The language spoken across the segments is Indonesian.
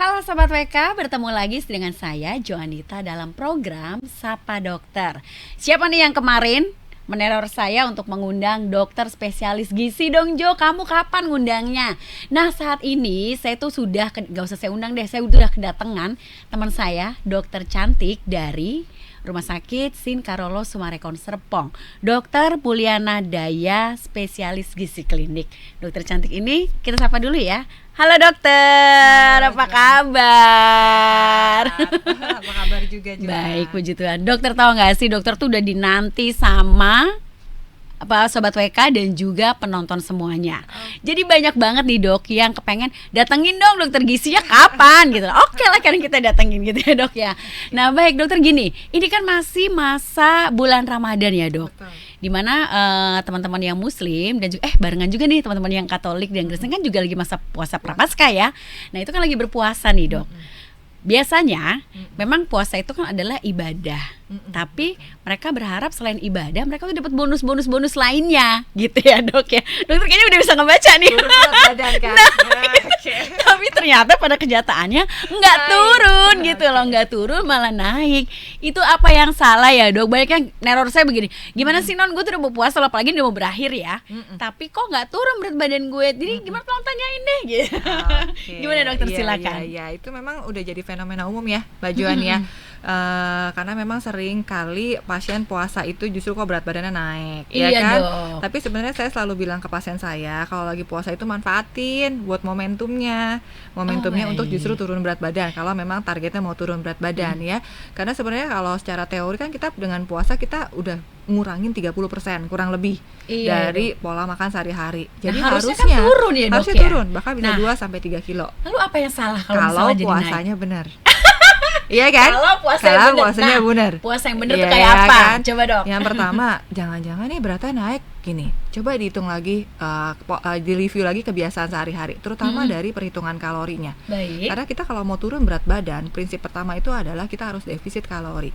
Halo Sobat WK, bertemu lagi dengan saya Joanita dalam program Sapa Dokter. Siapa nih yang kemarin meneror saya untuk mengundang dokter spesialis gizi dong Jo, kamu kapan ngundangnya? Nah saat ini saya tuh sudah, gak usah saya undang deh, saya udah kedatangan teman saya dokter cantik dari Rumah Sakit Sin Karolo Sumarekon Serpong, Dokter Puliana Daya, spesialis gizi klinik. Dokter cantik ini kita sapa dulu ya. Halo dokter, Halo, apa kabar? Apa kabar juga Joan? Baik, puji Tuhan. Dokter tahu nggak sih, dokter tuh udah dinanti sama Sobat WK dan juga penonton semuanya. Jadi banyak banget nih dok yang kepengen datengin dong dokter gizinya kapan gitu. Oke lah kan kita datengin gitu ya dok ya. Nah baik dokter, gini, ini kan masih masa bulan Ramadan ya dok. Betul. Dimana teman-teman yang Muslim dan juga barengan juga nih teman-teman yang Katolik dan Kristen kan juga lagi masa puasa Prapaskah ya. Nah itu kan lagi berpuasa nih dok. Biasanya memang puasa itu kan adalah ibadah, tapi mereka berharap selain ibadah mereka tuh dapat bonus lainnya gitu ya dok ya. Dokter kayaknya udah bisa ngebaca nih. Turun berat badan kan? Tapi ternyata pada kenyataannya nggak turun gitu loh, nggak turun malah naik. Itu apa yang salah ya dok? Banyak yang neror saya begini, gimana sih non, gue tuh udah mau puasa loh, apalagi udah mau berakhir ya, tapi kok nggak turun berat badan gue. Jadi gimana, tolong tanyain deh gitu. Gimana dokter, silakan. Iya, itu memang udah jadi fenomena umum ya Mbak Joan ya. Karena memang sering kali pasien puasa itu justru kok berat badannya naik, Iya ya kan? dong. Tapi sebenarnya saya selalu bilang ke pasien saya, kalau lagi puasa itu manfaatin buat momentumnya untuk baik. justru turun berat badan. Kalau memang targetnya mau turun berat badan ya. Karena sebenarnya kalau secara teori kan kita dengan puasa kita udah ngurangin 30% kurang lebih Iya, dari pola makan sehari-hari. Jadi Nah, harusnya harusnya kan turun ya, Dok, harusnya ya? turun, bahkan bisa Nah. 2-3 kilo. Lalu apa yang salah kalau Kalau misalnya jadi naik? puasanya benar. Iya kan? Kalau puasanya benar. Puasa yang bener tuh Iya, kayak apa? kan? Coba dok. Yang pertama, jangan-jangan nih beratnya naik gini. Coba dihitung lagi, di review lagi kebiasaan sehari-hari, terutama dari perhitungan kalorinya. Baik. Karena kita kalau mau turun berat badan, prinsip pertama itu adalah kita harus defisit kalori.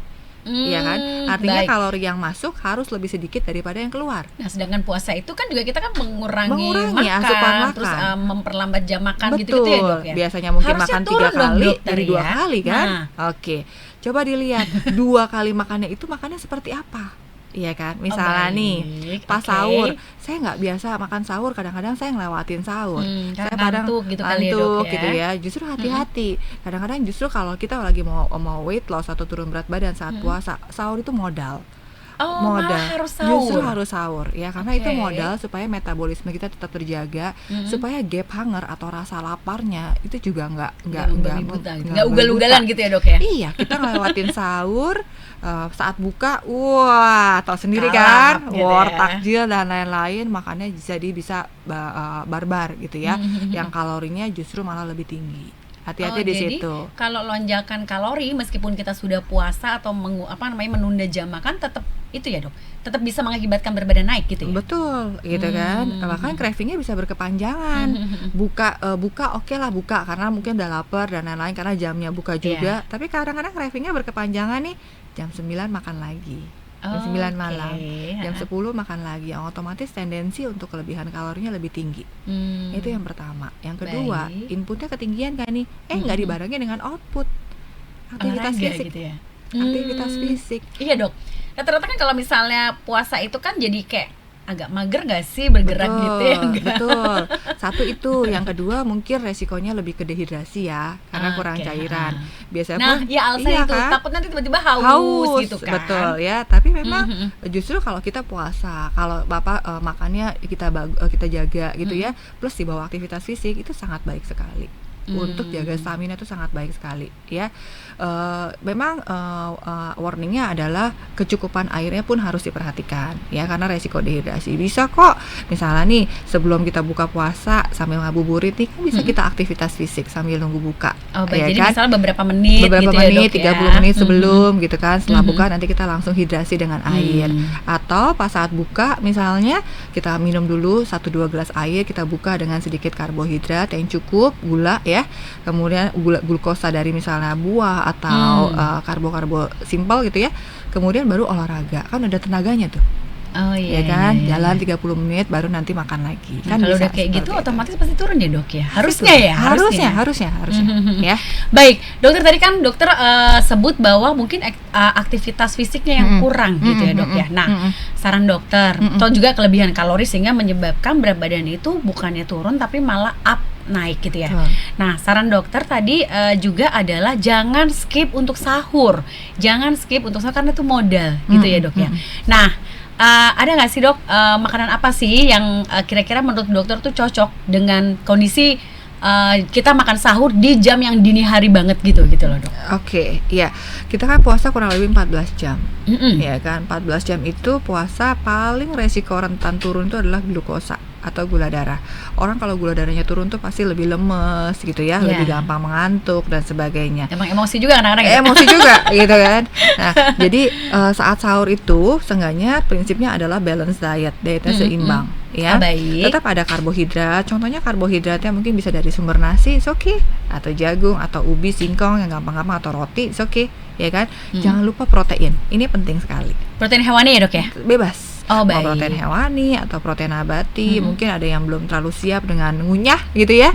Iya kan? Artinya Baik. kalori yang masuk harus lebih sedikit daripada yang keluar. Nah sedangkan puasa itu kan juga kita kan mengurangi Mengurangi asupan makan. terus memperlambat jam makan Betul. gitu-gitu ya dok ya. Biasanya mungkin Harusnya makan 3 turun dong, kali dokter, jadi 2 ya. kali kan? Nah. Oke. Coba dilihat 2 kali makannya itu makannya seperti apa? Iya kan? Misalnya nih baik. pas Oke. sahur, saya nggak biasa makan sahur, kadang-kadang saya ngelewatin sahur. Karena Saya kadang ngantuk gitu kali ya, Dok, ngantuk ya. gitu ya. Justru hati-hati. Kadang-kadang justru kalau kita lagi mau weight loss atau turun berat badan saat puasa, sahur itu modal. malah harus sahur. Justru harus sahur ya, karena Oke. itu modal supaya metabolisme kita tetap terjaga, supaya gap hunger atau rasa laparnya itu juga nggak nggak ugal-ugalan gitu ya dok ya. Iya, kita ngelewatin sahur, saat buka, wah, tahu sendiri Kalap kan, gitu war ya. takjil dan lain-lain, makannya jadi bisa barbar gitu ya, yang kalorinya justru malah lebih tinggi. Hati-hati di Jadi situ. kalau lonjakan kalori meskipun kita sudah puasa atau menunda jam makan, tetap itu ya dok, tetap bisa mengakibatkan berat badan naik gitu ya. Betul, gitu kan. Bahkan cravingnya bisa berkepanjangan. Buka oke lah buka karena mungkin udah lapar dan lain-lain karena jamnya buka juga. Tapi kadang-kadang cravingnya berkepanjangan nih, jam 9 makan lagi. Jam 9 malam, jam 10 makan lagi, yang otomatis tendensi untuk kelebihan kalorinya lebih tinggi. Itu yang pertama. Yang kedua, Baik. inputnya ketinggian kan nih, nggak dibarengi dengan output aktivitas Olahraga fisik. gitu ya. Aktivitas fisik. Iya dok. Rata-rata kan kalau misalnya puasa itu kan jadi kayak agak mager nggak sih bergerak gitu ya? Enggak. Betul. Satu itu, yang kedua mungkin resikonya lebih ke dehidrasi ya, karena kurang Oke, cairan. Biasanya Nah, pun, ya alasan iya itu kan? takut nanti tiba-tiba haus gitu kan. Betul ya. Tapi memang justru kalau kita puasa, kalau bapak makannya kita jaga gitu ya, plus dibawa aktivitas fisik itu sangat baik sekali. Untuk jaga stamina itu sangat baik sekali ya. Memang warningnya adalah kecukupan airnya pun harus diperhatikan ya, karena resiko dehidrasi. Bisa kok misalnya nih sebelum kita buka puasa sambil ngabuburit nih kan bisa kita aktivitas fisik sambil nunggu buka. Oh baik, ya jadi kan? misalnya beberapa menit Beberapa gitu ya, menit, dok, ya. 30 menit sebelum gitu kan. Setelah buka nanti kita langsung hidrasi dengan air. Atau pas saat buka misalnya kita minum dulu 1-2 gelas air, kita buka dengan sedikit karbohidrat yang cukup, gula ya. Kemudian glukosa dari misalnya buah atau karbo-karbo simpel gitu ya. Kemudian baru olahraga. Kan ada tenaganya tuh. Oh ya iya, kan, iya, iya. jalan 30 menit baru nanti makan lagi. Nah, Kan kalau bisa udah kayak gitu seperti itu. otomatis pasti turun ya dok ya. Harusnya ya. Harusnya ya. Baik, dokter tadi kan dokter sebut bahwa mungkin aktivitas fisiknya yang kurang gitu ya dok ya. Nah, saran dokter atau juga kelebihan kalori sehingga menyebabkan berat badan itu bukannya turun tapi malah naik gitu ya. Betul. Nah, saran dokter tadi juga adalah jangan skip untuk sahur. Jangan skip untuk sahur karena itu modal gitu ya dok ya. Nah, ada nggak sih dok makanan apa sih yang kira-kira menurut dokter tuh cocok dengan kondisi kita makan sahur di jam yang dini hari banget gitu loh dok? Oke, ya, kita kan puasa kurang lebih 14 jam. Mm-mm. Ya kan, 14 jam itu puasa paling resiko rentan turun itu adalah glukosa atau gula darah. Orang kalau gula darahnya turun tuh pasti lebih lemes gitu ya, Iya. lebih gampang mengantuk dan sebagainya. Emang emosi juga kadang-kadang ya? Emosi juga gitu kan. Nah, jadi saat sahur itu seenggaknya prinsipnya adalah balance dietnya seimbang ya. Baik. Tetap ada karbohidrat. Contohnya karbohidratnya mungkin bisa dari sumber nasi, it's okay, atau jagung atau ubi, singkong yang gampang-gampang, atau roti, it's okay, ya kan. Jangan lupa protein. Ini penting sekali. Protein hewani ya dok ya? Bebas. Oh, Mau baik. protein hewani atau protein nabati, mungkin ada yang belum terlalu siap dengan ngunyah gitu ya.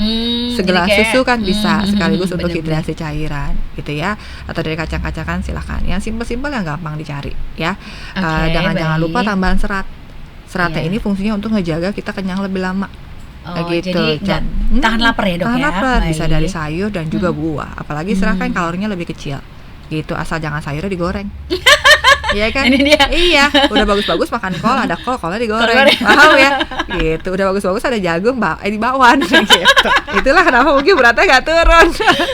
Segelas Jadi kayak, susu kan bisa sekaligus untuk bener-bener. hidrasi cairan gitu ya, atau dari kacang-kacangan silahkan. Yang simpel-simpel yang gampang dicari ya. Oke, Jangan baik. lupa tambahan seratnya Iya. ini fungsinya untuk ngejaga kita kenyang lebih lama. Oh, gitu. jadi nggak tahan lapar ya dok Tahan ya? lapar bisa Baik. dari sayur dan juga buah. Apalagi serat kan kalorinya lebih kecil. Gitu, asal jangan sayurnya digoreng. Iya kan? Ini dia. Iya, udah bagus-bagus makan kol, ada kolnya digoreng. Kol-kolnya. Paham ya? Gitu, udah bagus-bagus ada jagung, dibawan gitu. Itulah kenapa mungkin beratnya nggak turun.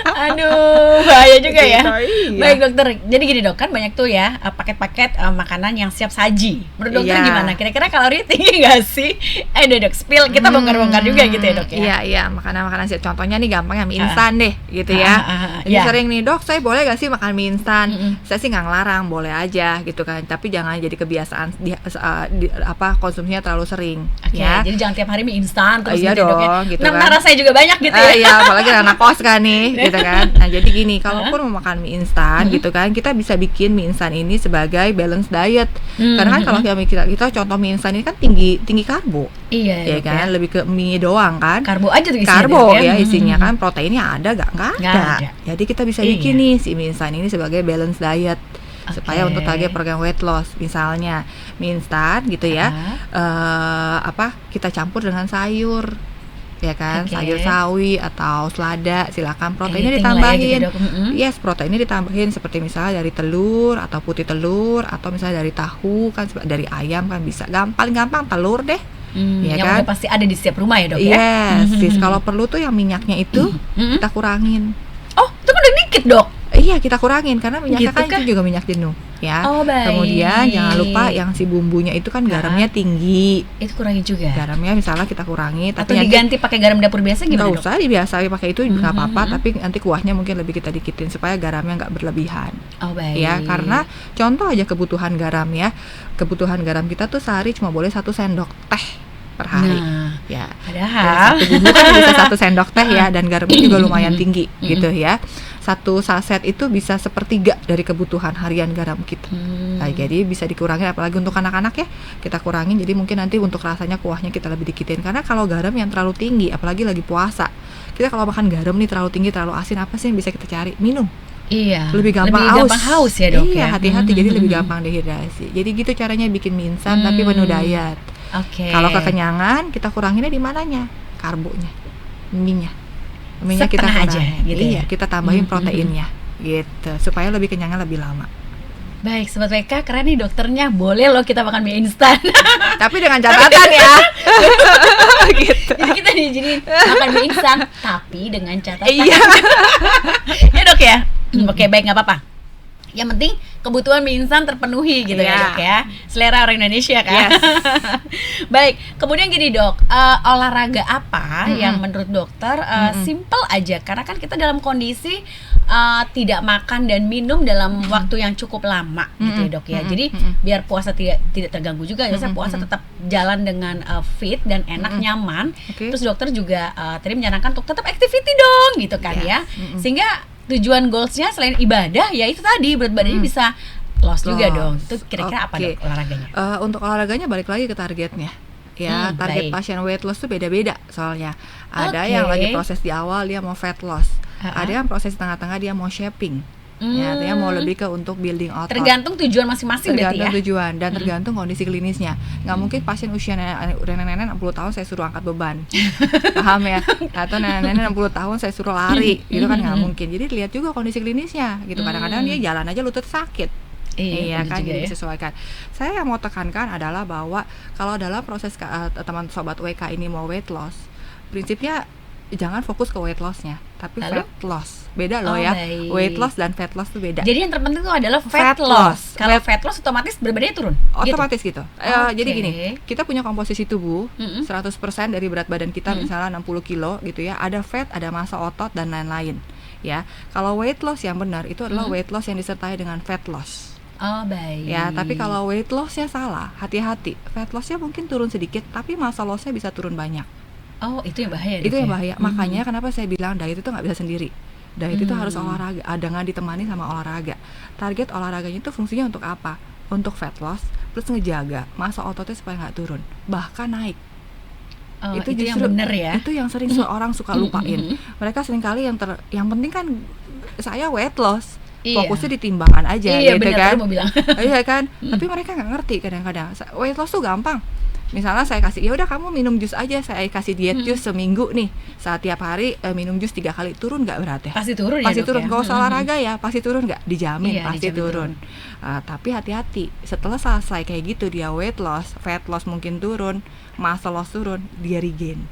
Aduh, bahaya juga ya. Gitu, iya. Baik dokter, jadi gini dok, kan banyak tuh ya paket-paket makanan yang siap saji. Menurut dokter Iya. gimana? Kira-kira kalorinya tinggi nggak sih? Dok, spill, kita bongkar-bongkar juga gitu ya dok ya? Iya, makanan-makanan siap. Contohnya nih gampang ya, mie instan deh, gitu ya. Jadi iya. sering nih, dok, saya boleh gak sih makan mie instan? Mm-mm. Saya sih nggak ngelarang, boleh aja gitu kan. Tapi jangan jadi kebiasaan konsumsinya terlalu sering. Oke, Ya. jadi jangan tiap hari mie instan terus Iya gitu ya, dok ya. dong, gitu Nah, kan. rasanya juga banyak gitu ya. Iya, apalagi anak kos kan nih, gitu kan. Nah, jadi gini, kalaupun mau makan mie instan, gitu kan, kita bisa bikin mie instan ini sebagai balance diet. Karena kan kalau kita contoh mie instan ini kan tinggi karbo, Iya, ya dok kan, lebih ke mie doang kan. Karbo aja tuh isinya. Karbo dok ya isinya kan, proteinnya ada nggak Nggak ada. ada. Jadi kita bisa Iya. bikin nih si mie instan ini sebagai balance diet. Oke. Supaya untuk target program weight loss, misalnya mie instan gitu ya, kita campur dengan sayur, ya kan, Oke. sayur sawi atau selada, silakan proteinnya Anything lah ya ditambahin. gitu, dok. Yes, proteinnya ditambahin seperti misalnya dari telur atau putih telur, atau misalnya dari tahu kan, dari ayam kan bisa. Paling gampang telur deh. Ya yang kan? udah pasti ada di setiap rumah ya dok ya? Yes, sis. Kalau perlu tuh yang minyaknya itu kita kurangin. Oh, itu kan udah dikit dok. Iya, kita kurangin karena minyaknya Gitu kan kah? itu juga minyak jenuh ya. Oh, baik. Kemudian jangan lupa yang si bumbunya itu kan garamnya tinggi. Itu kurangin juga. Garamnya misalnya kita kurangi, Atau tapi nanti diganti pakai garam dapur biasa nggak gimana dok? usah biasa pakai itu nggak apa-apa, tapi nanti kuahnya mungkin lebih kita dikitin supaya garamnya nggak berlebihan. Oh baik. Ya, karena contoh aja kebutuhan garam ya. Kebutuhan garam kita tuh sehari cuma boleh 1 sendok teh per hari. Nah, Ya. padahal Satu bumbu kan bisa 1 sendok teh ya, dan garamnya juga lumayan tinggi gitu ya. 1 saset itu bisa 1/3 dari kebutuhan harian garam kita. Nah, jadi bisa dikurangin, apalagi untuk anak-anak ya, kita kurangin. Jadi mungkin nanti untuk rasanya kuahnya kita lebih dikitin. Karena kalau garam yang terlalu tinggi, apalagi lagi puasa, kita kalau makan garam nih terlalu tinggi, terlalu asin, apa sih yang bisa kita cari? Minum. iya. Lebih gampang haus ya dok iya, ya. hati-hati, jadi lebih gampang dehidrasi. Jadi gitu caranya bikin mie instan tapi penuh diet. Oke. Kalau kekenyangan, kita kuranginnya di mananya? Karbonya, minyak kita Setengah aja, kurangin. gitu Iya, ya? kita tambahin proteinnya gitu supaya lebih kenyangnya lebih lama. Baik, Sobat WK, keren nih dokternya. Boleh loh kita makan mie instan. Tapi dengan catatan ya. Gitu. Jadi kita jadi makan mie instan, tapi dengan catatan. Iya. Ya dok ya. Oke, baik, nggak apa-apa. Yang penting kebutuhan mie instan terpenuhi gitu ya Iya. dok ya. Selera orang Indonesia kan. Yes. Baik, kemudian gini dok, olahraga apa yang menurut dokter simple aja, karena kan kita dalam kondisi tidak makan dan minum dalam waktu yang cukup lama gitu ya dok ya. Jadi biar puasa tidak terganggu juga, biasanya puasa tetap jalan dengan fit dan enak nyaman. Oke. Terus dokter juga tadi menyarankan untuk tetap activity dong gitu kan Yes. ya. Sehingga tujuan goalsnya selain ibadah ya itu tadi berat badannya bisa loss juga Loss. dong. Itu kira-kira apa Oke. dok olahraganya? Untuk olahraganya balik lagi ke targetnya. Ya, target Baik. pasien weight loss tuh beda-beda soalnya. Ada Oke. yang lagi proses di awal dia mau fat loss. Ha-ha. Ada yang proses di tengah-tengah dia mau shaping. Ya, artinya mau lebih ke untuk building otot. Tergantung tujuan masing-masing berarti Tergantung ya. tujuan dan tergantung kondisi klinisnya. Nggak mungkin pasien usia nenek-nenek 60 tahun saya suruh angkat beban. Paham ya? Atau nenek-nenek 60 tahun saya suruh lari. Gitu kan nggak mungkin. Jadi lihat juga kondisi klinisnya gitu. Kadang-kadang dia jalan aja lutut sakit. Iya bener kan, juga jadi ya. disesuaikan. Saya yang mau tekankan adalah bahwa kalau dalam proses teman sobat WK ini mau weight loss, prinsipnya jangan fokus ke weight lossnya, tapi Lalu? fat loss. Beda loh Oh, ya. baik. Weight loss dan fat loss itu beda. Jadi yang terpenting itu adalah Fat fat loss. loss. Kalau fat loss otomatis berat badannya turun. Otomatis gitu. Jadi Oke. gini, kita punya komposisi tubuh, Mm-mm. 100% dari berat badan kita Mm-mm. misalnya 60 kilo gitu ya, ada fat, ada massa otot dan lain-lain. Ya, kalau weight loss yang benar itu adalah weight loss yang disertai dengan fat loss. Oh baik. Ya, tapi kalau weight loss-nya salah, hati-hati. Fat loss-nya mungkin turun sedikit, tapi massa loss-nya bisa turun banyak. Oh itu yang bahaya. Itu Dok, yang ya? bahaya. Makanya kenapa saya bilang diet itu nggak bisa sendiri. Diet itu harus olahraga, dengan ditemani sama olahraga. Target olahraganya itu fungsinya untuk apa? Untuk fat loss, plus ngejaga massa ototnya supaya nggak turun, bahkan naik. Oh, Itu itu yang justru benar ya. Itu yang sering orang suka lupain. Mereka seringkali yang penting kan saya weight loss. Iya. Fokusnya di timbangan aja Iya gitu benar kan. mau bilang. Iya kan, tapi mereka nggak ngerti kadang-kadang. Weight loss tuh gampang. Misalnya saya kasih, ya udah kamu minum jus aja, saya kasih diet jus seminggu nih. Saat tiap hari minum jus 3 kali, turun nggak beratnya? Pasti turun ya Pasti dok turun. ya? Kalau usah olahraga ya pasti turun nggak? Dijamin Iya, pasti dijamin turun. Tapi hati-hati. Setelah selesai kayak gitu dia weight loss, fat loss mungkin turun, muscle loss turun, dia regain.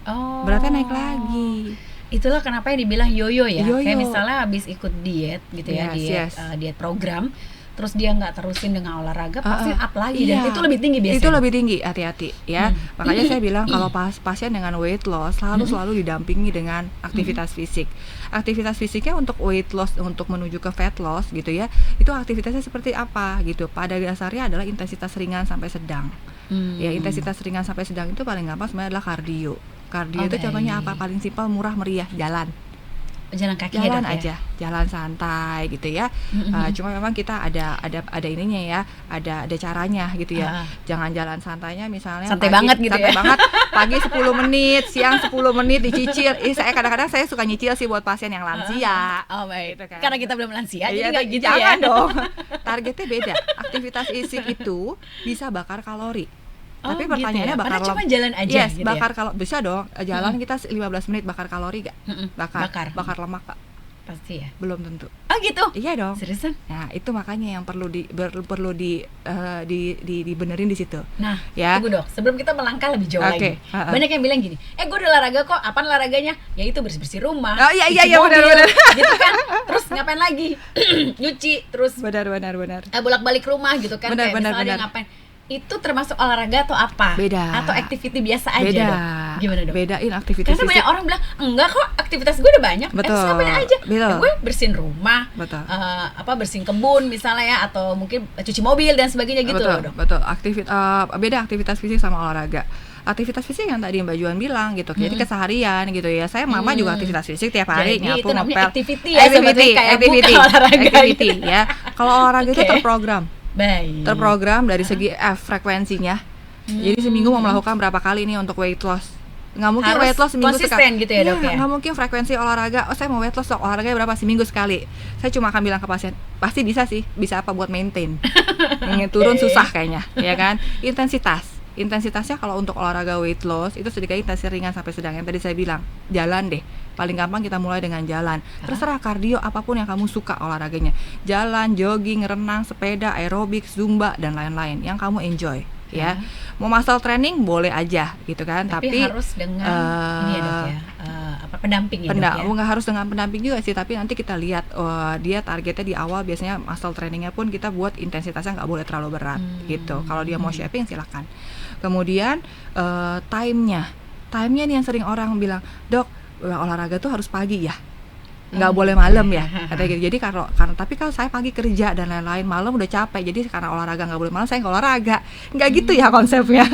Oh. Beratnya naik lagi. Itulah kenapa yang dibilang yoyo ya. Yoyo. Kayak misalnya habis ikut diet gitu ya, Yes, diet program, terus dia nggak terusin dengan olahraga, pasti up lagi Iya. dan itu lebih tinggi biasanya. Itu lebih tinggi, hati-hati ya. Makanya saya bilang kalau pasien dengan weight loss selalu didampingi dengan aktivitas fisik. Aktivitas fisiknya untuk weight loss, untuk menuju ke fat loss gitu ya. Itu aktivitasnya seperti apa gitu. Pada dasarnya adalah intensitas ringan sampai sedang. Ya, intensitas ringan sampai sedang itu paling gampang sebenarnya adalah kardio. Kardio itu contohnya apa? Paling simpel, murah, meriah, jalan. Jalan kaki Jalan ya, Dok, aja, jalan santai gitu ya. Cuma memang kita ada ininya ya, ada caranya gitu ya. Jangan jalan santainya misalnya Santai banget gitu santai ya. banget, pagi 10 menit, siang 10 menit dicicil. Saya kadang-kadang saya suka nyicil sih buat pasien yang lansia. Oh baik. Gitu kan. Karena kita belum lansia, jadi Iya, nggak gitu jangan ya. dong. Targetnya beda. Aktivitas fisik itu bisa bakar kalori. Oh, Tapi gitu pertanyaannya ya? bakar Padahal cuma jalan aja Yes, gitu bakar kalau bisa dong. Jalan kita 15 menit bakar kalori gak? Bakar. Bakar lemak Pak. Pasti ya. Belum tentu. Oh gitu. Iya dong. Seriusan? Nah, itu makanya yang perlu dibenerin di situ. Nah, Ya. tunggu dok, sebelum kita melangkah lebih jauh Oke, lagi, banyak yang bilang gini, gue udah olahraga kok, apaan olahraganya? Ya itu bersih-bersih rumah, Oh, iya, cuci iya, mobil, benar. gitu kan. Terus ngapain lagi? Nyuci, terus Benar. bolak-balik rumah gitu kan. Benar, Kayak benar, misalnya dia benar. ngapain? Itu termasuk olahraga atau apa? Beda. Atau activity biasa aja Beda. dok? Gimana dok? Bedain aktivitas Karena fisik. banyak orang bilang, enggak kok aktivitas gue udah banyak. Betul, Terus ngapain aja? betul. Ya, gue bersihin rumah, Betul. bersihin kebun misalnya ya, atau mungkin cuci mobil dan sebagainya gitu loh dok. Betul. Beda aktivitas fisik sama olahraga. Aktivitas fisik yang tadi Mbak Juan bilang gitu. Jadi keseharian gitu ya. Saya mama juga aktivitas fisik tiap hari, Jadi nyapu, itu namanya ngepel. activity ya, sebenarnya kayak bukan olahraga activity gitu. ya. Kalau olahraga itu Oke. terprogram. Baik. Terprogram dari segi frekuensinya. Jadi seminggu mau melakukan berapa kali nih untuk weight loss. Nggak mungkin Harus weight loss seminggu konsisten sekali. gitu ya, Dok, ya? Nggak mungkin frekuensi olahraga. Oh, saya mau weight loss, olahraga berapa seminggu sekali. Saya cuma akan bilang ke pasien, pasti bisa sih. Bisa apa buat maintain. Turun susah kayaknya, ya kan? Intensitasnya kalau untuk olahraga weight loss itu sedikit intensitas ringan sampai sedang. Yang tadi saya bilang, jalan deh. Paling gampang kita mulai dengan jalan. Terserah kardio apapun yang kamu suka olahraganya. Jalan, jogging, renang, sepeda, aerobik, zumba dan lain-lain yang kamu enjoy. Ya, mau muscle training boleh aja gitu kan, tapi harus dengan ini ya dok ya, pendamping ya dok ya. Nggak harus dengan pendamping juga sih, tapi nanti kita lihat dia targetnya di awal biasanya muscle trainingnya pun kita buat intensitasnya nggak boleh terlalu berat gitu. Kalau dia mau shaping silakan. Kemudian timenya nih yang sering orang bilang, dok olahraga tuh harus pagi ya. nggak boleh malam ya katanya gitu. Jadi karena tapi kalau saya pagi kerja dan lain-lain, malam udah capek, jadi karena olahraga nggak boleh malam, saya nggak olahraga. Nggak gitu ya konsepnya.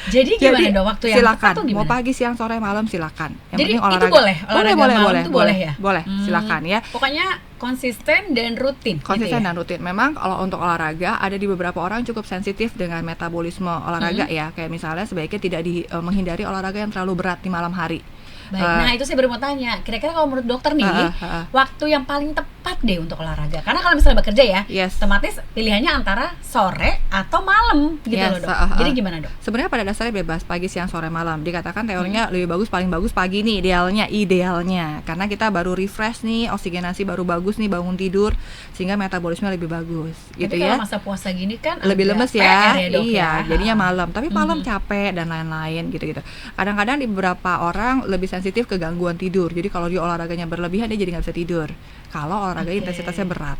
Jadi gimana dong waktu yang silakan tepat tuh gimana? mau pagi siang sore malam silakan, yang Jadi penting olahraga. itu boleh? Olahraga malam itu boleh ya? boleh silakan ya. Pokoknya konsisten dan rutin Konsisten gitu ya? dan rutin. Memang kalau untuk olahraga ada di beberapa orang cukup sensitif dengan metabolisme olahraga ya. Kayak misalnya sebaiknya tidak menghindari olahraga yang terlalu berat di malam hari. Baik, nah itu saya baru mau tanya, kira-kira kalau menurut dokter nih, waktu yang paling tepat deh untuk olahraga. Karena kalau misalnya bekerja ya, Yes. otomatis pilihannya antara sore atau malam gitu Yes, loh dok. Jadi gimana dok? Sebenarnya pada dasarnya bebas pagi, siang, sore, malam. Dikatakan teorinya lebih bagus, paling bagus pagi nih idealnya. Karena kita baru refresh nih, oksigenasi baru bagus nih, bangun tidur sehingga metabolisme lebih bagus gitu Tapi ya. kalau masa puasa gini kan Lebih agak lemes PR ya, dok iya, ya. jadinya malam. Tapi malam capek dan lain-lain gitu-gitu. Kadang-kadang di beberapa orang lebih sensitif ke gangguan tidur. Jadi kalau dia olahraganya berlebihan dia jadi nggak bisa tidur. Kalau olahraga intensitasnya berat,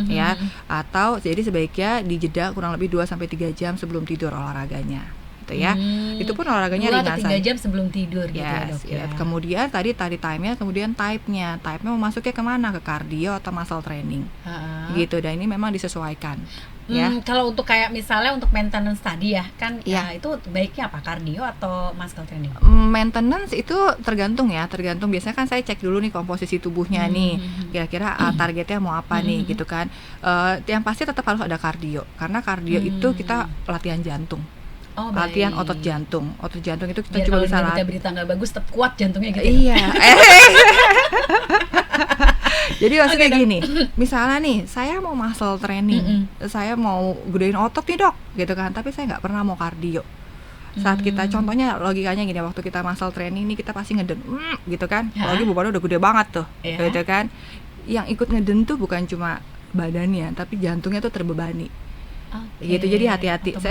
ya, atau jadi sebaiknya dijeda kurang lebih 2-3 jam sebelum tidur olahraganya, gitu ya. Itu pun olahraganya 2 ringan. atau 3 jam sebelum tidur gitu ya Yes, dok ya. Kemudian tadi time-nya, kemudian type-nya mau masuknya kemana, ke cardio atau muscle training, gitu. Dan ini memang disesuaikan. Ya. Kalau untuk kayak misalnya untuk maintenance tadi ya kan Ya. itu baiknya apa, kardio atau muscle training? Maintenance itu tergantung biasanya kan saya cek dulu nih komposisi tubuhnya nih, kira-kira targetnya mau apa nih gitu kan. Yang pasti tetap harus ada kardio, karena kardio itu kita latihan jantung. Oh, Latihan baik. otot jantung itu kita Biar coba kalau bisa ada latih. berita-berita nggak bagus tetap kuat jantungnya gitu. Iya. Jadi maksudnya gini, misalnya nih, saya mau muscle training, saya mau gedein otot nih dok, gitu kan, tapi saya nggak pernah mau kardio. Saat kita, contohnya logikanya gini, waktu kita muscle training nih kita pasti ngeden, gitu kan, apalagi bebannya udah gede banget tuh, gitu kan. Yang ikut ngeden tuh bukan cuma badannya, tapi jantungnya tuh terbebani. Gitu, jadi hati-hati.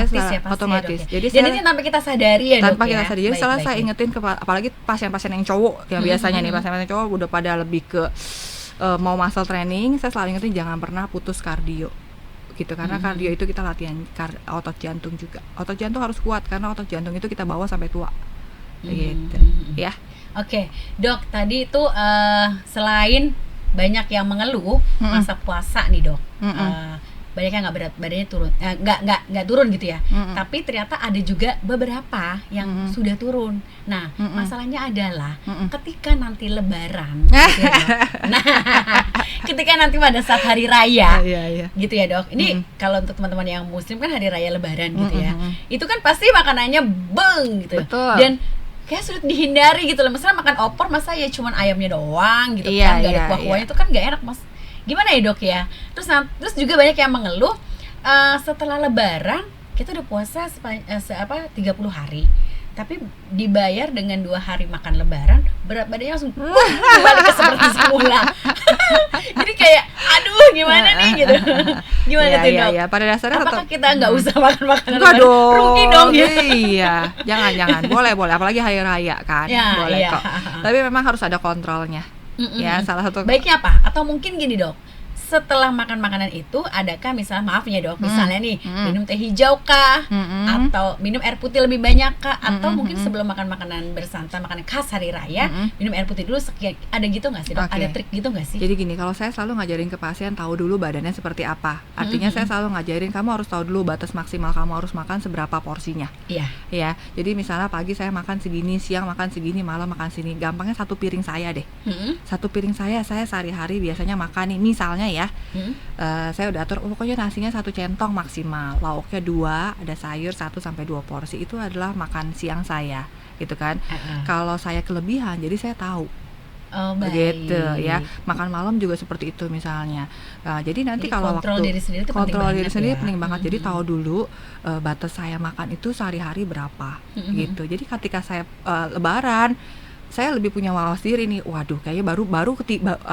Otomatis. Jadi ini tanpa kita sadari ya dok tanpa ya. kita sadari. Jadi setelah saya ingetin apalagi pasien-pasien yang cowok, yang biasanya nih pasien-pasien cowok udah pada lebih ke mau muscle training, saya selalu ingetin jangan pernah putus kardio gitu, karena kardio itu kita latihan otot jantung juga. Otot jantung harus kuat karena otot jantung itu kita bawa sampai tua, gitu ya. Oke, dok, tadi itu selain banyak yang mengeluh masa puasa nih dok, banyak yang nggak berat badannya turun, nggak turun gitu ya. Tapi ternyata ada juga beberapa yang sudah turun. Nah, masalahnya adalah ketika nanti Lebaran, gitu ya, Dok. Nah, ketika nanti pada saat hari raya, gitu ya dok. Ini kalau untuk teman-teman yang Muslim kan hari raya Lebaran gitu ya. Itu kan pasti makanannya gitu. Betul. Dan kayak sulit dihindari gitu loh. Misalnya makan opor, masa ya cuman ayamnya doang gitu kan, nggak ada kuah-kuahnya, itu kan nggak enak mas. Gimana ya dok ya? Terus juga banyak yang mengeluh setelah Lebaran kita udah puasa 30 hari, tapi dibayar dengan 2 hari makan Lebaran, berat badannya langsung kembali ke seperti semula. Jadi kayak aduh gimana nih gitu. Gimana tuh dok? Iya. Pada dasarnya apakah kita nggak usah makan makanan enggak Lebaran? dong. Rugi dong ya. Iya, jangan. Boleh, apalagi hari raya kan. Ya, boleh iya. kok. Tapi memang harus ada kontrolnya. Ya, salah satu baiknya apa? Atau mungkin gini dok, setelah makan makanan itu adakah misalnya, maaf ya dok, misalnya nih minum teh hijau kah, atau minum air putih lebih banyak kah, atau mungkin sebelum makan makanan bersantai, makanan khas hari raya, minum air putih dulu sekian, ada gitu nggak sih dok? Okay. Ada trik gitu nggak sih? Jadi gini, kalau saya selalu ngajarin ke pasien tahu dulu badannya seperti apa. Artinya saya selalu ngajarin kamu harus tahu dulu batas maksimal kamu harus makan seberapa porsinya. Iya. Ya, jadi misalnya pagi saya makan segini, siang makan segini, malam makan segini. Gampangnya satu piring saya deh. Satu piring saya sehari-hari biasanya makan nih, misalnya ya. Saya udah atur pokoknya nasinya 1 centong maksimal, lauknya 2, ada sayur 1-2 porsi. Itu adalah makan siang saya, gitu kan. Kalau saya kelebihan, jadi saya tahu. Oh, baik. Gitu ya. Makan malam juga seperti itu misalnya. Jadi nanti kalau kontrol waktu diri sendiri itu kontrol penting diri banget sendiri ya. penting banget. Jadi tahu dulu batas saya makan itu sehari-hari berapa, gitu. Jadi ketika saya Lebaran, saya lebih punya wawas diri nih. Waduh, kayaknya baru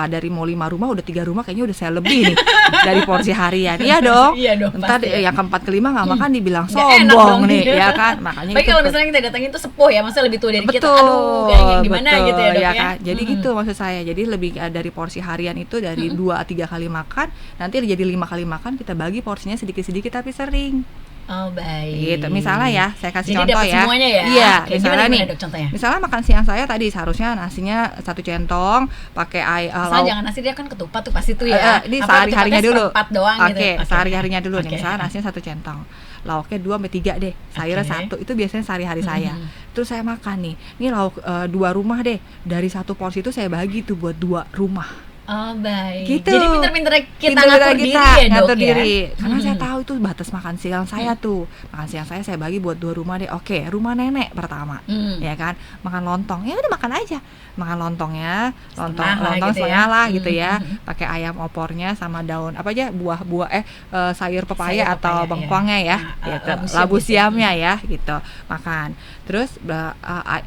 dari mau 5 rumah udah 3 rumah kayaknya udah saya lebih nih dari porsi harian. Iya dong. Iya dong. Ntar yang keempat kelima nggak makan dibilang Nggak enak sombong dong, nih, iya. ya kan? Makanya baik itu kalau misalnya kita datangin tuh sepuh ya, maksudnya lebih tua dari kita, betul, aduh kayaknya gimana betul, gitu ya dok ya. kan? Jadi gitu maksud saya. Jadi lebih dari porsi harian itu dari 2-3 kali makan, nanti jadi 5 kali makan, kita bagi porsinya sedikit-sedikit tapi sering. Oh baik. Gitu. Misalnya ya, saya kasih Jadi contoh dapat ya. semuanya ya. Iya, Oke, misalnya gimana, nih. Dok, contohnya? Misalnya makan siang saya tadi seharusnya nasinya 1 centong, pakai Asal jangan nasi, dia kan ketupat tuh pasti tuh ya. ini Apa sehari-harinya ketupatnya dulu. seperempat doang gitu. Oke, sehari-harinya dulu nih. Oke. Misalnya nasinya 1 centong. Lauknya 2 sampai 3 deh. Sayurnya Oke. 1. Itu biasanya sehari-hari saya. Mhm. Terus saya makan nih. Ini lauk 2 rumah deh. Dari 1 porsi itu saya bagi tuh buat 2 rumah. Oh baik. Gitu. Jadi pinter-pinter kita Pinter-pinter ngatur diri ya, Dok, ngatur ya? diri. Karena saya Mhm. tahu itu batas makan siang saya tuh. Makan siang saya bagi buat 2 rumah deh. Oke, rumah nenek pertama. Hmm. Ya kan, makan lontong. Ya udah makan aja. Makan lontongnya, Setengah lah lontong gitu setengah ya. lah gitu ya. Mhm. Pakai ayam opornya sama daun apa aja, buah-buah sayur Sayur pepaya atau pepaya, bengkuangnya ya. iya. Gitu. Labu Labu siam gitu. siamnya ya gitu. Makan. Terus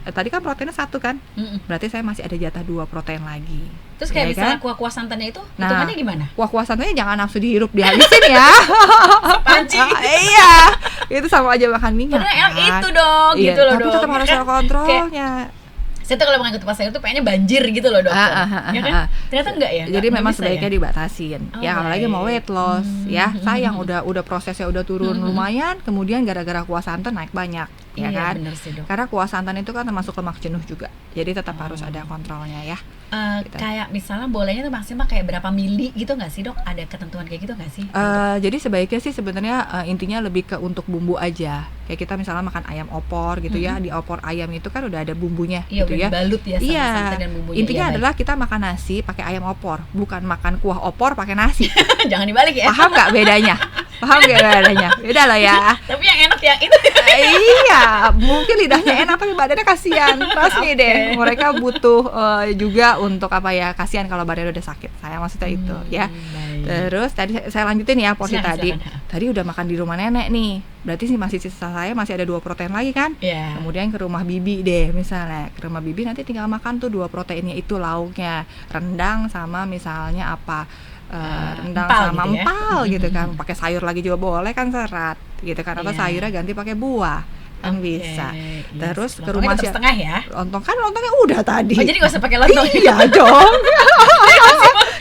tadi kan proteinnya 1 kan. Mhm. Berarti saya masih ada jatah 2 protein lagi. Terus kayak Ya misalnya kan? kuah-kuah santannya itu Nah, hitungannya gimana? Kuah-kuah santannya jangan nafsu dihirup dihabisin ya. Panci. Iya, itu sama aja makan minyak. Padahal enak kan? itu dong, Iya, gitu loh, tapi Dok. tetap harus Kan ada kontrolnya. saya tuh kalau makan ketupat sayur tuh pengennya banjir gitu loh, Dokter. Ya kan? Ternyata enggak ya? Jadi Nggak memang bisa sebaiknya ya? dibatasin. Oh, Ya apalagi mau baik. weight loss ya. Sayang Mhm. udah prosesnya udah turun lumayan, kemudian gara-gara kuah santan naik banyak, ya Iya, kan? bener sih, Dok. Karena kuah santan itu kan termasuk lemak jenuh juga. Jadi tetap harus ada kontrolnya ya. Gitu. Kayak misalnya bolehnya tuh maksimal kayak berapa mili gitu nggak sih, Dok? Ada ketentuan kayak gitu nggak sih? Jadi sebaiknya sih sebenarnya intinya lebih ke untuk bumbu aja. Kayak kita misalnya makan ayam opor gitu ya, di opor ayam itu kan udah ada bumbunya Iya, gitu udah ya. dibalut ya sama Iya. santan dan bumbunya. Intinya Iya, baik. adalah kita makan nasi pakai ayam opor, bukan makan kuah opor pakai nasi. Jangan dibalik ya. Paham nggak bedanya? Paham nggak bedanya? Beda loh ya. Tapi yang enak yang itu. Iya, mungkin lidahnya enak tapi badannya kasihan. Trust me deh, mereka butuh juga untuk apa ya? Kasihan kalau badannya udah sakit. Saya maksudnya itu ya. Baik. Terus tadi saya lanjutin ya porsi Silakan, tadi. silakan. Tadi udah makan di rumah nenek nih. Berarti sih masih sisa saya masih ada 2 protein lagi kan? Iya. Kemudian ke rumah bibi deh misalnya. Ke rumah bibi nanti tinggal makan tuh 2 proteinnya itu lauknya. Rendang sama misalnya apa? Rendang empal sama gitu ya. empal gitu kan. Pakai sayur lagi juga boleh kan, serat gitu kan, atau Iya. sayurnya ganti pakai buah kan Oke, bisa. iya. Terus ke Lontongnya rumah tetap setengah ya. lontongnya udah tadi. Oh, jadi nggak usah pakai lontong. Iya dong.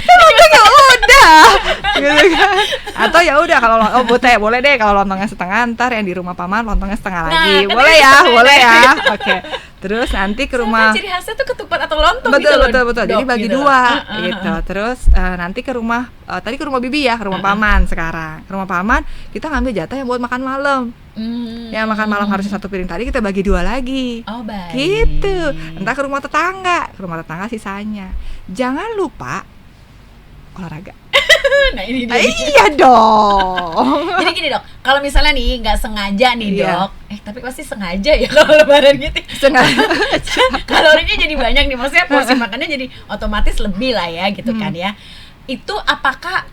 Lontongnya udah. Gitu kan. Atau ya udah kalau boleh deh kalau lontongnya setengah, ntar yang di rumah paman lontongnya setengah Nah, lagi. kan Boleh itu ya, beda. boleh ya. Oke. Terus nanti ke rumah Ciri khasnya tuh ketupat atau lontong betul gitu loh, betul. Jadi Dok, bagi gitu. 2 gitu. Terus nanti ke rumah tadi ke rumah bibi ya, ke rumah paman sekarang. Ke rumah paman kita ngambil jatah yang buat makan malam. Yang makan malam harusnya 1 piring tadi kita bagi 2 lagi. Oh, baik. Gitu. Entah ke rumah tetangga sisanya. Jangan lupa olahraga. Nah, ini dia. Iya dong. Jadi gini, Dok, kalau misalnya nih nggak sengaja nih, Iya. Dok, tapi pasti sengaja ya kalau lebaran gitu. Sengaja. Kalorinya jadi banyak nih, maksudnya porsi makannya jadi otomatis lebih lah ya gitu kan ya. Itu apakah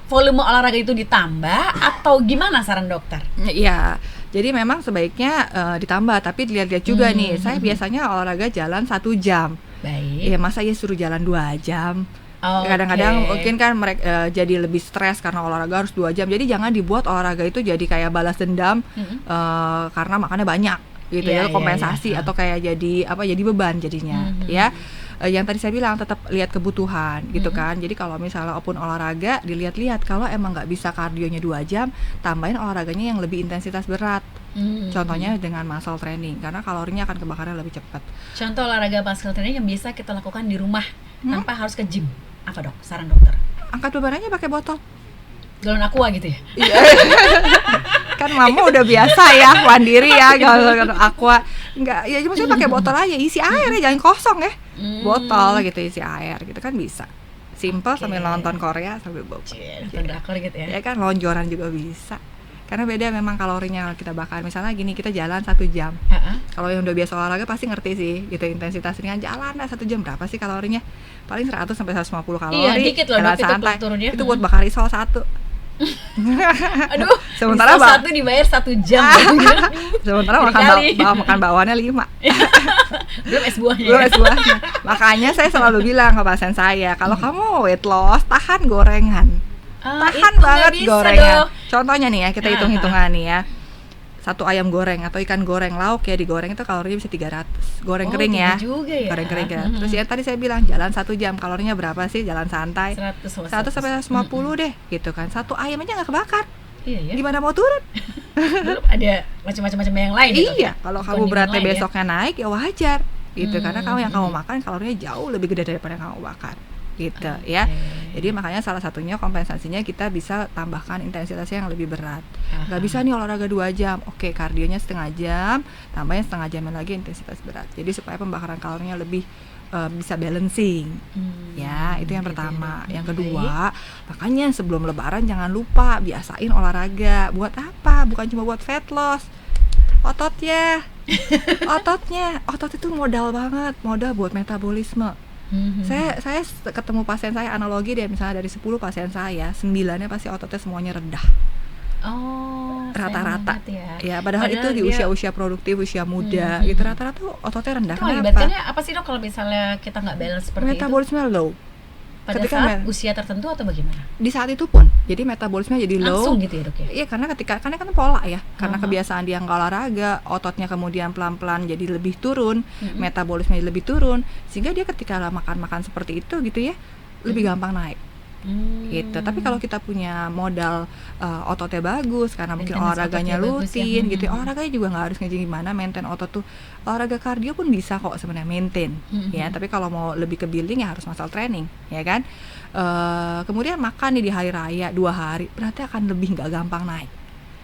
volume olahraga itu ditambah atau gimana saran dokter? Iya. Jadi memang sebaiknya ditambah, tapi dilihat-lihat juga nih. Saya biasanya olahraga jalan 1 jam. Baik. Iya, masa ya suruh jalan 2 jam. Oke. Kadang-kadang mungkin kan mereka jadi lebih stres karena olahraga harus 2 jam. Jadi jangan dibuat olahraga itu jadi kayak balas dendam karena makannya banyak gitu Iya, ya, iya, kompensasi iya. atau kayak jadi beban jadinya ya. Yang tadi saya bilang tetap lihat kebutuhan gitu kan. Jadi kalau misalnya walaupun olahraga dilihat-lihat, kalau emang nggak bisa kardionya 2 jam, tambahin olahraganya yang lebih intensitas berat. Contohnya dengan muscle training karena kalorinya akan kebakarnya lebih cepat. Contoh olahraga muscle training yang bisa kita lakukan di rumah tanpa harus ke gym. Apa, Dok? Saran dokter? Angkat beban aja pakai botol. Galon aqua gitu ya? Iya. Kan mama udah biasa ya mandiri ya kalau aqua. Enggak, ya maksudnya pakai botol aja, isi air ya, jangan kosong ya. Botol gitu isi air gitu kan bisa. Simple sambil nonton Korea sambil bobo. Nonton drakor gitu ya? Ya kan lonjoran juga bisa. Karena beda memang kalorinya kalau kita bakar. Misalnya gini, kita jalan 1 jam. Kalau yang udah biasa olahraga pasti ngerti sih gitu intensitasnya. Jalan 1 jam berapa sih kalorinya? Paling 100 sampai 150 kalori. Iya, dikit loh, jalan Dok, itu santai. turunnya. Itu buat bakar risol 1. Aduh, Sementara risol 1 dibayar 1 jam. Sementara Berkali. makan bakwannya 5. Belum es buahnya. Belum es buahnya. Makanya saya selalu bilang ke pasien saya, kalau kamu weight loss, tahan gorengan. Tahan itu banget nggak bisa, gorengan. Dok. Contohnya nih ya, kita hitung-hitungan nih ya. 1 ayam goreng atau ikan goreng lauk ya digoreng itu kalorinya bisa 300. Goreng kering ya. Juga ya. Goreng kering ya. Terus ya tadi saya bilang jalan 1 jam, kalorinya berapa sih jalan santai? 100 100 sampai 150 deh gitu kan. 1 ayam aja nggak kebakar. Iya ya. Gimana mau turun? Belum ada macam-macam yang lain gitu, Iya, ya? kalau kamu Kondisi beratnya lain ya? besoknya naik ya wajar gitu, karena kamu yang kamu Hmm. makan kalorinya jauh lebih gede daripada yang kamu bakar gitu Oke. ya. Jadi makanya salah satunya kompensasinya kita bisa tambahkan intensitasnya yang lebih berat. Nggak bisa nih olahraga 2 jam, oke kardionya setengah jam, tambahin setengah jam lagi intensitas berat. Jadi supaya pembakaran kalorinya lebih bisa balancing. Ya, itu yang gitu pertama. ya, Dok. Yang kedua, makanya sebelum lebaran jangan lupa biasain olahraga. Buat apa? Bukan cuma buat fat loss. Ototnya. Otot itu modal banget, modal buat metabolisme. Saya ketemu pasien saya, analogi deh, misalnya dari 10 pasien saya, 9-nya pasti ototnya semuanya rendah. Oh, sayang Rata-rata. banget ya. Ya, padahal itu di dia- usia-usia produktif, usia muda, gitu rata-rata tuh ototnya rendah. Itu Kenapa? akibatnya apa sih, Dok, kalau misalnya kita nggak balance seperti itu? Metabolisme low. Pada ketika saat men- usia tertentu atau bagaimana? Di saat itu pun, jadi metabolisme jadi low. Langsung gitu ya, Dok ya? Iya, karena karena kan pola ya, karena Aha. kebiasaan dia nggak olahraga, ototnya kemudian pelan-pelan jadi lebih turun, Mm-mm. metabolisme lebih turun, sehingga dia ketika makan seperti itu gitu ya, lebih gampang naik gitu. Tapi kalau kita punya modal ototnya bagus, karena mungkin Maintenance olahraganya ototnya bagus ya. rutin gitu, Mm-mm. olahraganya juga nggak harus ngejeng gimana, maintain otot tuh, olahraga kardio pun bisa kok sebenarnya maintain, Mm-mm. ya. Tapi kalau mau lebih ke building ya harus muscle training, ya kan. Kemudian makan nih di hari raya 2 hari, berarti akan lebih nggak gampang naik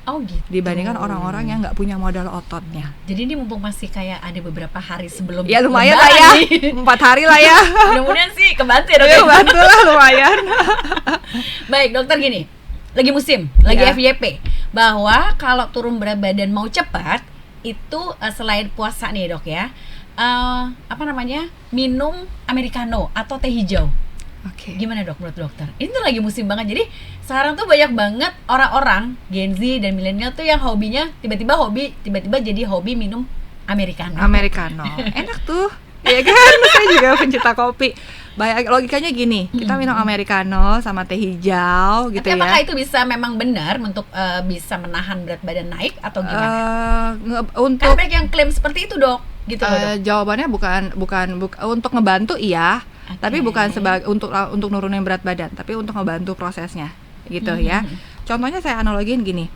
Oh gitu. dibandingkan orang-orang yang nggak punya modal ototnya. Jadi ini mumpung masih kayak ada beberapa hari sebelum Ya lumayan lah Lebaran ya, nih. 4 hari lah ya. Mudah-mudahan sih kebantu ya, Dok. Ya bantu lah, lumayan. Baik, dokter, gini. Lagi musim, lagi Ya. FYP. Bahwa kalau turun berat badan mau cepat, itu selain puasa nih, Dok ya. Apa namanya? Minum americano atau teh hijau. Oke. Gimana, Dok, menurut dokter? Ini tuh lagi musim banget. Jadi sekarang tuh banyak banget orang-orang Gen Z dan milenial tuh yang hobinya tiba-tiba jadi hobi minum americano. Americano, enak tuh, ya kan? Saya juga pencinta kopi. Logikanya gini, kita minum americano sama teh hijau gitu Tapi apakah ya. itu bisa memang benar untuk bisa menahan berat badan naik atau gimana? Karena Untuk banyak yang klaim seperti itu, Dok. Gitu loh, Dok. jawabannya bukan untuk ngebantu iya, Oke. tapi bukan sebagai untuk nurunin berat badan, tapi untuk ngebantu prosesnya gitu ya. Contohnya saya analogiin gini,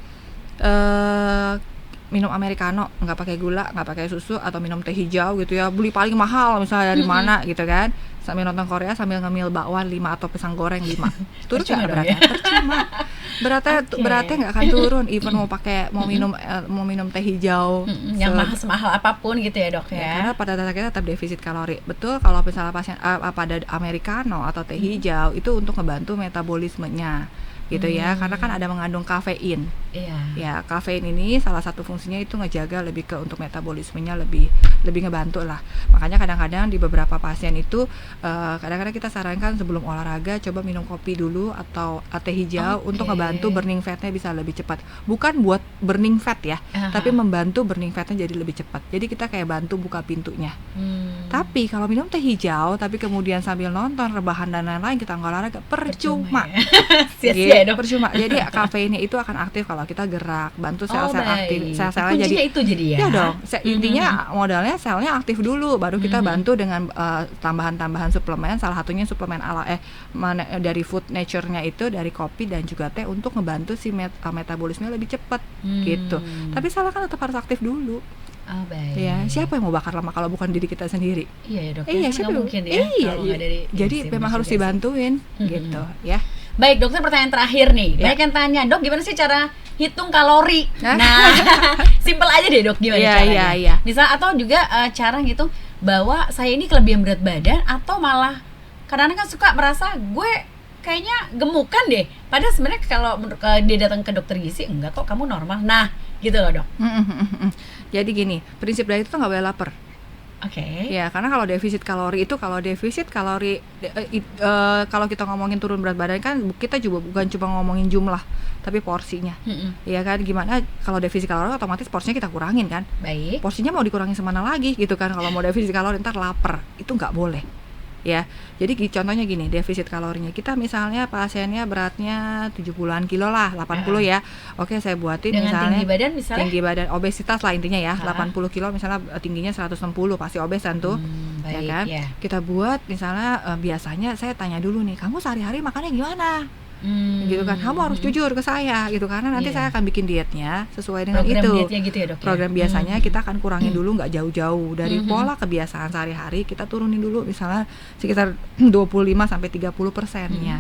minum americano nggak pakai gula, nggak pakai susu, atau minum teh hijau gitu ya, beli paling mahal misalnya dari mana gitu kan, sambil nonton Korea sambil ngemil bakwan 5 atau pisang goreng 5, turun Percuma nggak dong beratnya? ya? Percuma. Beratnya nggak akan turun, even mau minum teh hijau Yang mahal apapun gitu ya, Dok ya, ya. karena pada dasarnya kita tetap defisit kalori. Betul, kalau misalnya pasien pada americano atau teh hijau itu untuk ngebantu metabolismenya gitu ya, karena kan ada mengandung kafein. Iya. Ya, kafein ini salah satu fungsinya itu ngejaga lebih ke untuk metabolismenya lebih ngebantu lah. Makanya kadang-kadang di beberapa pasien itu kadang-kadang kita sarankan sebelum olahraga coba minum kopi dulu atau teh hijau untuk Oke. ngebantu burning fatnya bisa lebih cepat. Bukan buat burning fat ya, Aha. tapi membantu burning fatnya jadi lebih cepat. Jadi kita kayak bantu buka pintunya. Tapi kalau minum teh hijau tapi kemudian sambil nonton rebahan dan lain-lain kita nggak olahraga, percuma. ya. Sia-sia ya, Dok. Percuma. Jadi kafeinnya itu akan aktif kalau kita gerak, bantu sel-sel baik. aktif, sel-selnya jadi. Kuncinya itu jadi ya. Iya dong. Intinya modalnya selnya aktif dulu, baru kita bantu dengan tambahan-tambahan suplemen. Salah satunya suplemen dari food nature-nya itu dari kopi dan juga teh untuk ngebantu si metabolisme lebih cepat gitu. Tapi sel kan tetap harus aktif dulu. Oh, baik. Ya, siapa yang mau bakar lemak kalau bukan diri kita sendiri? Iya ya, Dok. Iya, Nggak siapa mungkin ya. Iya, kalau nggak dari jadi sih, memang benar harus juga sih. dibantuin gitu ya. Baik, dokter, pertanyaan terakhir nih. Ya. Banyak yang tanya, Dok, gimana sih cara hitung kalori? Hah? Nah, simpel aja deh, Dok, gimana Iya, caranya? iya. Misal atau juga cara ngitung bahwa saya ini kelebihan berat badan atau malah kadang-kadang kan suka merasa gue kayaknya gemukan deh. Padahal sebenarnya kalau dia datang ke dokter gizi, enggak kok, kamu normal. Nah, gitu loh, Dok. Jadi gini, prinsip diet itu nggak boleh lapar. Oke. Ya, karena kalau defisit kalori kalau kita ngomongin turun berat badan kan kita juga bukan cuma ngomongin jumlah, tapi porsinya. Ya kan, gimana kalau defisit kalori otomatis porsinya kita kurangin kan. Baik. Porsinya mau dikurangin semana lagi gitu kan, kalau mau defisit kalori ntar lapar, itu nggak boleh. Ya, jadi contohnya gini, defisit kalorinya kita misalnya pasiennya beratnya 70-an kilo lah, 80 ya. Oke, saya buatin Dengan misalnya tinggi badan misalnya? tinggi badan, obesitas lah intinya ya, Ah. 80 kilo misalnya tingginya 160, pasti obesan tuh. Ya Baik, kan? ya. Kita buat misalnya biasanya saya tanya dulu nih, kamu sehari-hari makannya gimana? gitu kan. Kamu harus jujur ke saya gitu, karena nanti Iya. saya akan bikin dietnya sesuai dengan Program itu. dietnya gitu ya, Dok, ya? Program biasanya kita akan kurangin dulu, nggak jauh-jauh dari Mhm. pola kebiasaan sehari-hari, kita turunin dulu misalnya sekitar 25-30%-nya.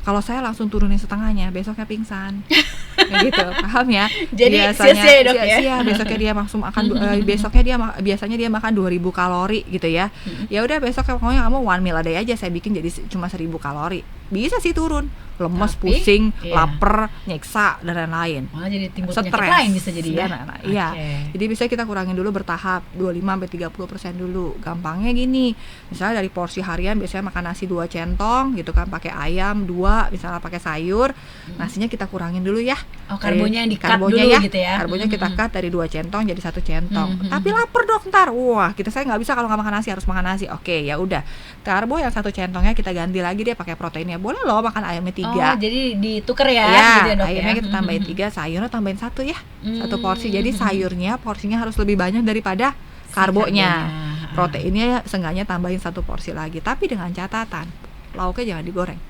Kalau saya langsung turunin setengahnya, besoknya pingsan. Kayak gitu, paham ya? Jadi Biasanya sia-sia ya, Dok, ya? sia-sia, besoknya dia langsung makan besoknya dia biasanya dia makan 2000 kalori gitu ya. Ya udah besoknya pokoknya kamu one meal a day aja, saya bikin jadi cuma 1000 kalori. Bisa sih turun, lemes, Tapi, pusing, iya. lapar, nyeksa dan lain-lain. Malah jadi timbul penyakit Stres lain bisa jadi ya. Nah, iya. Oke. Jadi bisa kita kurangin dulu bertahap 25-30% dulu. Gampangnya gini, misalnya dari porsi harian biasanya makan nasi 2 centong gitu kan, pakai ayam 2, misalnya pakai sayur, nasinya kita kurangin dulu ya. Oh, karbonya yang di-cut Karbonya dulu ya, gitu ya. Karbonya kita cut dari 2 centong jadi 1 centong. Mhm. Tapi lapar dok ntar. Wah, saya nggak bisa kalau nggak makan nasi, harus makan nasi. Oke, ya udah. Karbo yang 1 centongnya kita ganti lagi dia pakai proteinnya. Boleh loh makan ayamnya 3. Oh, jadi ditukar ya, Ya, gitu ya, Dok, ayamnya ya? kita tambahin 3, sayurnya tambahin 1 ya. 1 porsi. Jadi Hmm. sayurnya porsinya harus lebih banyak daripada karbonya. Karbonnya. Proteinnya seenggaknya tambahin 1 porsi lagi. Tapi dengan catatan, lauknya jangan digoreng.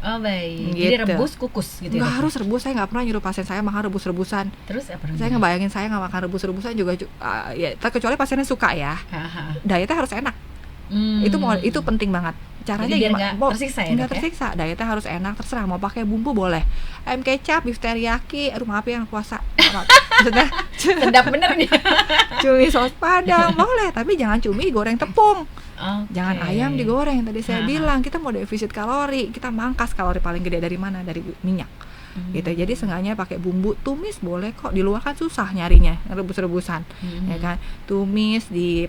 Oh, baik. Gitu. Jadi rebus kukus gitu ya, Nggak Dok? harus rebus, saya nggak pernah nyuruh pasien saya makan rebus-rebusan. Terus apa dong? Saya ngebayangin saya nggak makan rebus-rebusan juga ya, kecuali pasiennya suka ya. Haha. Dietnya harus enak. Itu penting banget. Caranya Jadi biar gimana? nggak tersiksa ya, Nggak Dok, ya? tersiksa. Dietnya harus enak, terserah mau pakai bumbu boleh. Ayam kecap, beef teriyaki, aduh maaf ya yang puasa. Maksudnya Sedap bener nih. cumi saus padang boleh, tapi jangan cumi goreng tepung. Oke. Jangan ayam digoreng. Tadi saya Aha. bilang kita mau defisit kalori, kita mangkas kalori paling gede dari mana? Dari minyak. Gitu. Jadi seenggaknya pakai bumbu, tumis boleh kok. Di luar kan susah nyarinya, rebus-rebusan. Ya kan? Tumis, di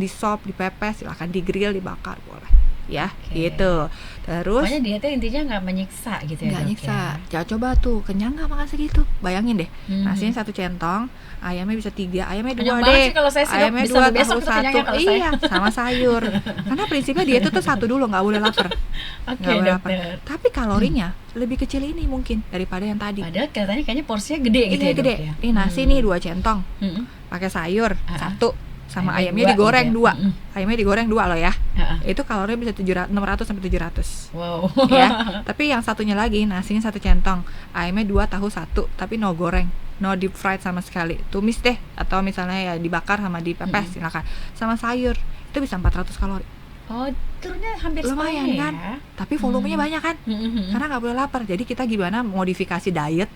sop, dipepes, silakan di grill, dibakar boleh. Ya, Oke. gitu. Terus Pokoknya dietnya intinya nggak menyiksa gitu ya, nggak Dok, nyiksa. ya? Ya coba tuh, kenyang nggak makan segitu? Bayangin deh, Mhm. nasinya 1 centong, ayamnya bisa 3, ayamnya 2 Kenyang banget deh. sih kalau saya sih, Dok. Ayamnya Bisa 2, sampai besok tahu tuh kenyangnya 1. kalau saya. Iya, sama sayur. Karena prinsipnya dia tuh 1 dulu, nggak boleh lapar. Oke, Nggak boleh lapar. dokter. Tapi kalorinya lebih kecil ini mungkin daripada yang tadi. Padahal kayaknya porsinya gede gitu Iya ya, Dok, gede. ya? Nih nasi nih 2 centong, Mhm. pakai sayur Ah. 1, sama Ayamnya ayamnya 2 digoreng gitu 2. ya? Mhm. Ayamnya digoreng 2 loh ya. Heeh. Itu kalorinya bisa 600 sampai 700. Wow. Ya. Tapi yang satunya lagi, nasinya 1 centong, ayamnya 2, tahu 1, tapi no goreng, no deep fried sama sekali. Tumis deh, atau misalnya ya dibakar sama dipepes, silakan. Sama sayur, itu bisa 400 kalori. Oh, turunnya hampir Lumayan separuhnya kan? ya? Tapi volumenya banyak kan? Mhm. Karena nggak boleh lapar. Jadi kita gimana modifikasi diet,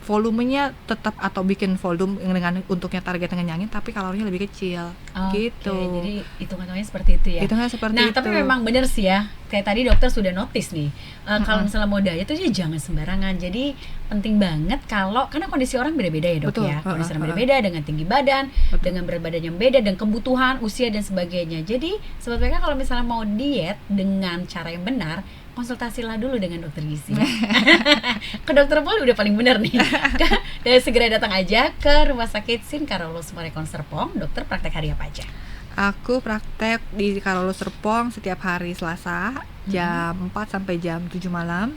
volumenya tetap atau bikin volume dengan untuknya target ngenyangin, tapi kalorinya lebih kecil. Oke, Gitu. jadi hitungannya seperti itu ya. Hitungannya seperti Nah, itu. tapi memang benar sih ya. Kayak tadi dokter sudah notice nih. Kalau misalnya mau diet itu ya jangan sembarangan. Jadi penting banget karena kondisi orang beda-beda ya, Dok. Betul. Ya. Kondisi orang Heeh. beda-beda dengan tinggi badan, Betul. dengan berat badan yang beda, dan kebutuhan, usia dan sebagainya. Jadi sebetulnya kalau misalnya mau diet dengan cara yang benar, konsultasilah dulu dengan dokter gizi. Ke dokter Paul udah paling benar nih. Dan segera datang aja ke Rumah Sakit Sin Carolus Marekon Serpong. Dokter praktek hari apa aja? Aku praktek di Carolus Serpong setiap hari Selasa jam 4 sampai jam 7 malam,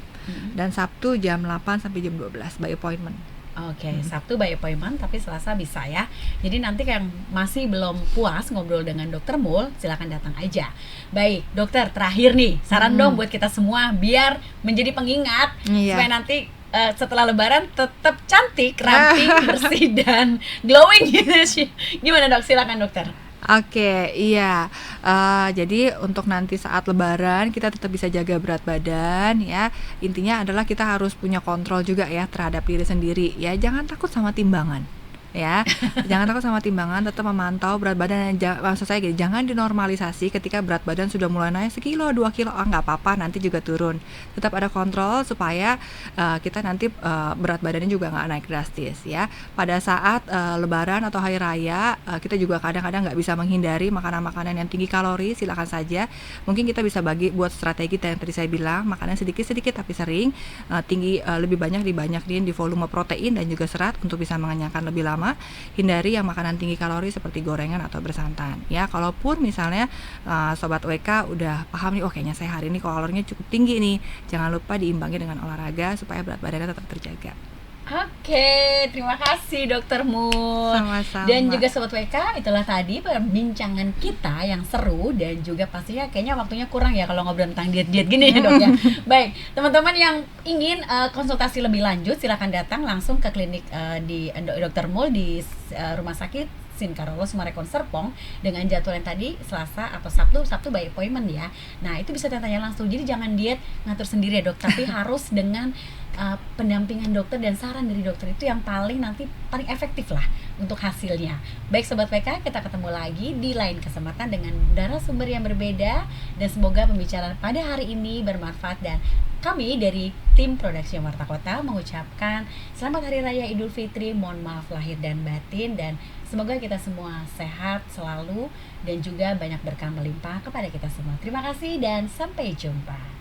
dan Sabtu jam 8 sampai jam 12 by appointment. Oke, Sabtu by appointment, tapi Selasa bisa ya. Jadi nanti yang masih belum puas ngobrol dengan Dokter Mul, silakan datang aja. Baik, dokter, terakhir nih, saran dong buat kita semua biar menjadi pengingat Iya. supaya nanti setelah Lebaran tetap cantik, ramping, bersih dan glowing gitu sih. Gimana, Dok? Silakan, dokter. Oke, iya. Jadi untuk nanti saat Lebaran kita tetap bisa jaga berat badan ya. Intinya adalah kita harus punya kontrol juga ya terhadap diri sendiri ya. Jangan takut sama timbangan. Ya, jangan takut sama timbangan, tetap memantau berat badan. Maksud saya gini, jangan dinormalisasi ketika berat badan sudah mulai naik 1 kilo, 2 kilo, nggak apa-apa, nanti juga turun. Tetap ada kontrol supaya kita nanti berat badannya juga nggak naik drastis ya. Pada saat Lebaran atau Hari Raya, kita juga kadang-kadang nggak bisa menghindari makanan-makanan yang tinggi kalori. Silakan saja. Mungkin kita bisa bagi buat strategi yang tadi saya bilang, makanan sedikit-sedikit tapi sering, tinggi lebih banyak dibanyakin di volume protein dan juga serat untuk bisa mengenyangkan lebih lama. Hindari yang makanan tinggi kalori seperti gorengan atau bersantan ya. Kalaupun misalnya sobat WK udah paham nih, oh kayaknya saya hari ini kalorinya cukup tinggi nih, jangan lupa diimbangi dengan olahraga supaya berat badannya tetap terjaga. Oke, terima kasih Dokter Mul. Sama-sama. Dan juga Sobat WK, itulah tadi perbincangan kita yang seru dan juga pastinya kayaknya waktunya kurang ya kalau ngobrol tentang diet-diet gini ya dok ya. Baik, teman-teman yang ingin konsultasi lebih lanjut silahkan datang langsung ke klinik di Dokter Mul di Rumah Sakit Sinkarolo Sumarekon Serpong dengan jadwal yang tadi Selasa atau Sabtu by appointment ya. Nah itu bisa tanya langsung. Jadi jangan diet ngatur sendiri ya dok, tapi harus dengan pendampingan dokter dan saran dari dokter itu yang paling efektif lah untuk hasilnya. Baik Sobat PK, kita ketemu lagi di lain kesempatan dengan narasumber yang berbeda dan semoga pembicaraan pada hari ini bermanfaat dan kami dari tim produksi Warta Kota mengucapkan selamat Hari Raya Idul Fitri, mohon maaf lahir dan batin dan semoga kita semua sehat selalu dan juga banyak berkah melimpah kepada kita semua. Terima kasih dan sampai jumpa.